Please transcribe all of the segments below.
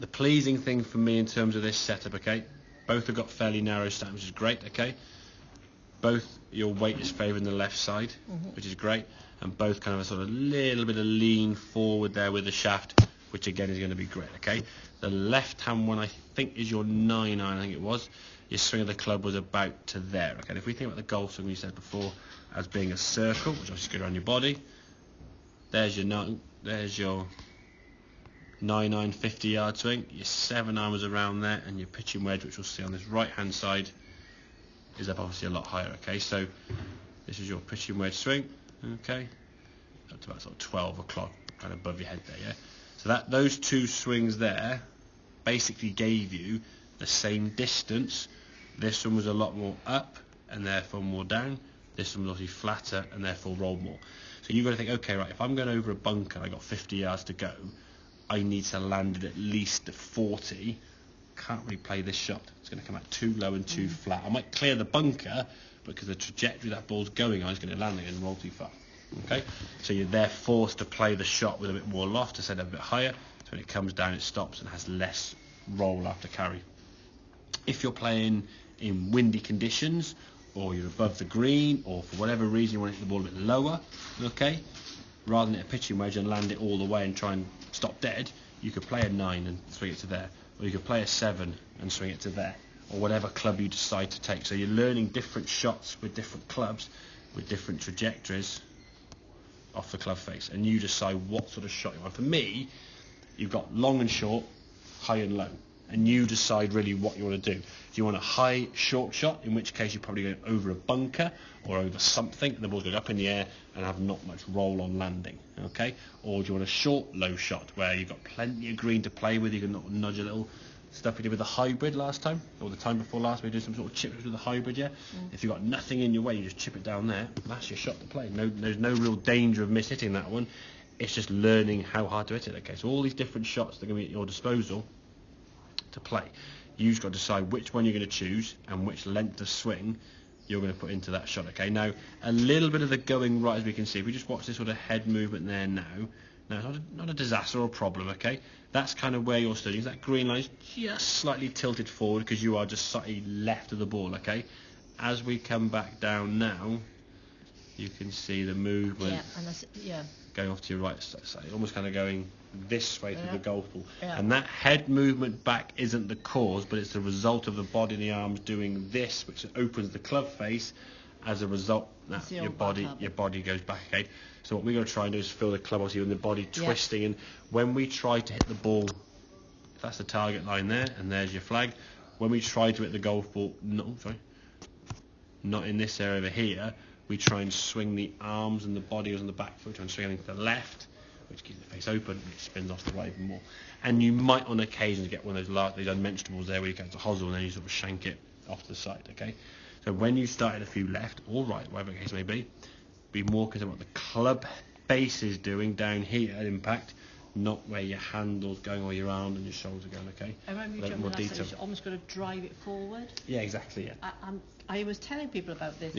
The pleasing thing for me in terms of this setup, okay, both have got fairly narrow stand, which is great, okay. Both your weight is favouring the left side, which is great, and both kind of a sort of little bit of lean forward there with the shaft, which again is going to be great, okay. The left hand one I think is your 9 iron, I think it was. Your swing of the club was about to there, okay. And if we think about the golf swing we said before as being a circle, which obviously goes around your body, there's your 9 iron 50-yard swing, your 7 iron was around there, and your pitching wedge, which we'll see on this right hand side, is up obviously a lot higher, okay. So this is your pitching wedge swing, okay, up to about sort of 12 o'clock, kind of above your head there, yeah. So those two swings there basically gave you the same distance. This one was a lot more up and therefore more down. This one was obviously flatter and therefore rolled more. So you've got to think, okay, right, if I'm going over a bunker and I got 50 yards to go, I need to land it at least at 40. Can't really play this shot. It's going to come out too low and too flat. I might clear the bunker, but because the trajectory that ball's going on is going to land and roll too far. Okay, so you're there forced to play the shot with a bit more loft to set it a bit higher. So when it comes down, it stops and has less roll after carry. If you're playing in windy conditions, or you're above the green, or for whatever reason you want to hit the ball a bit lower, okay, rather than hit a pitching wedge and land it all the way and try and stop dead, you could play a 9 and swing it to there, or you could play a 7 and swing it to there, or whatever club you decide to take. So you're learning different shots with different clubs, with different trajectories off the club face, and you decide what sort of shot you want. For me, you've got long and short, high and low, and you decide really what you want to do. Do you want a high short shot, in which case you're probably going over a bunker or over something and the ball's going up in the air and have not much roll on landing, okay? Or do you want a short low shot where you've got plenty of green to play with, you can nudge a little stuff we did with the hybrid last time, or the time before last, we did some sort of chips with the hybrid, yeah? If you've got nothing in your way, you just chip it down there, that's your shot to play. There's no real danger of miss-hitting that one. It's just learning how hard to hit it, okay? So all these different shots that are going to be at your disposal to play. You've got to decide which one you're going to choose and which length of swing you're going to put into that shot, okay? Now, a little bit of the going right, as we can see. If we just watch this sort of head movement there now, it's not a disaster or a problem, okay? That's kind of where you're studying. That green line is just slightly tilted forward because you are just slightly left of the ball, okay? As we come back down now, you can see the movement going off to your right side, almost kind of going this way through the golf ball. And that head movement back isn't the cause, but it's the result of the body and the arms doing this, which opens the club face. As a result, your body goes back, okay? So what we're going to try and do is feel the club obviously with the body twisting, and when we try to hit the ball, if that's the target line there, and there's your flag, when we try to hit the golf ball, not in this area over here, we try and swing the arms and the body on the back foot, try and swing anything to the left, which keeps the face open, and it spins off the right even more. And you might on occasion get one of those unmentionables there where you go to hosel and then you sort of shank it off to the side, okay? So when you started a few left or right, whatever the case may be more concerned about the club base is doing down here at impact, not where your handle's going or your arm and your shoulders are going, okay? I remember you more detail. You almost got to drive it forward. Yeah, exactly, yeah. I was telling people about this,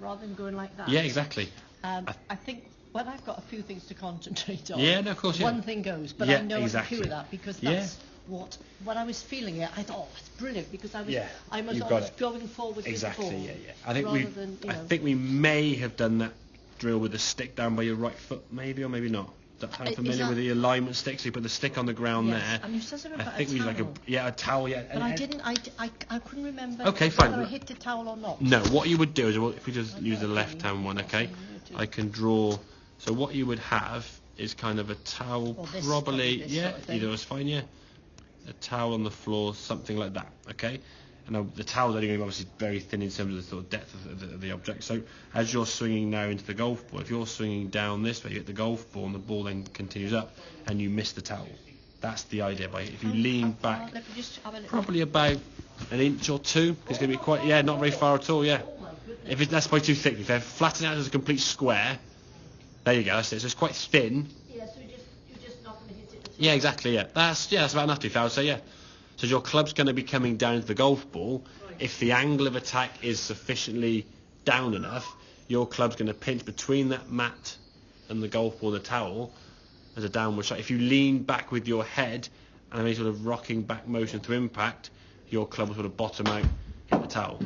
rather than going like that. Yeah, exactly. I think, well, I've got a few things to concentrate on. Yeah, no, of course, One thing goes, but I know exactly. I'm happy with that because that's what, when I was feeling it, I thought, oh, it's brilliant because I was always going forward with the ball. I think we may have done that drill with the stick down by your right foot, maybe, or maybe not. That sound familiar with the alignment stick? So you put the stick on the ground there. And you said something about a towel. A towel, yeah. But I didn't. I couldn't remember. Okay, fine. Whether I hit the towel or not. No, what you would do is, if we just use the left-hand one, okay? I can draw. So what you would have is kind of a towel, probably. Either was fine. Yeah, a towel on the floor, something like that. Okay. And the towel's only going to be obviously very thin in terms of the sort of depth of the object. So as you're swinging now into the golf ball, if you're swinging down this way, you hit the golf ball and the ball then continues up and you miss the towel. That's the idea. If you lean back, probably about an inch or two, it's going to be quite, not very far at all, yeah. If that's probably too thick, if they flatten out as a complete square, there you go, that's it. So it's quite thin. Yeah, so you're just not going to hit it. Yeah, exactly, yeah. That's about enough to be fair, I would say, yeah. So your club's going to be coming down to the golf ball. If the angle of attack is sufficiently down enough, your club's going to pinch between that mat and the golf ball, the towel, as a downward shot. If you lean back with your head and any sort of rocking back motion through impact, your club will sort of bottom out, hit the towel.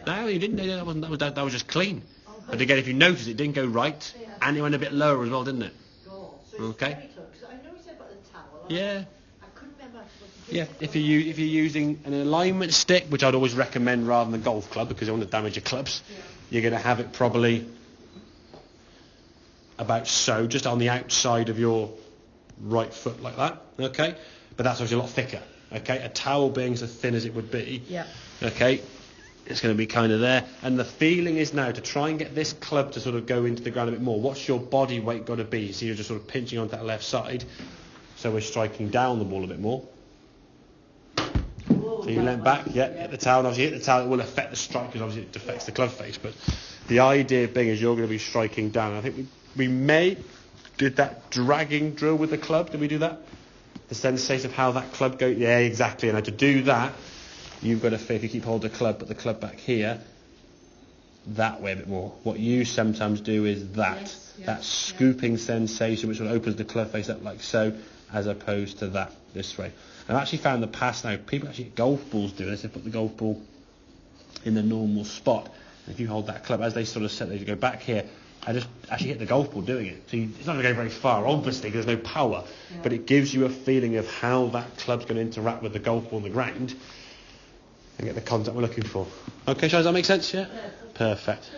No, you didn't. That was just clean. But again, if you notice, it didn't go right, and it went a bit lower as well, didn't it? Okay. Yeah. Yeah, if you're using an alignment stick, which I'd always recommend rather than a golf club, because you don't want to damage your clubs, you're going to have it probably about so, just on the outside of your right foot like that, okay? But that's obviously a lot thicker, okay? A towel being as thin as it would be, okay, it's going to be kind of there. And the feeling is now to try and get this club to sort of go into the ground a bit more. What's your body weight got to be? So you're just sort of pinching onto that left side, so we're striking down the ball a bit more. So you lean back, hit the towel, and obviously hit the towel, it will affect the strike because obviously it affects the club face, but the idea being is you're going to be striking down. I think we may did that dragging drill with the club. Did we do that? The sensation of how that club goes. Yeah, exactly. And to do that, you've got to feel, if you keep holding the club, but the club back here, that way a bit more. What you sometimes do is that scooping sensation, which will open the club face up like so, as opposed to that this way. I've actually found in the past now, people actually get golf balls do this. They put the golf ball in the normal spot. And if you hold that club, as they sort of set, they go back here, I just actually hit the golf ball doing it. So it's not going to go very far, obviously, because there's no power. But it gives you a feeling of how that club's going to interact with the golf ball on the ground and get the contact we're looking for. Okay, does that make sense? Yeah? Perfect.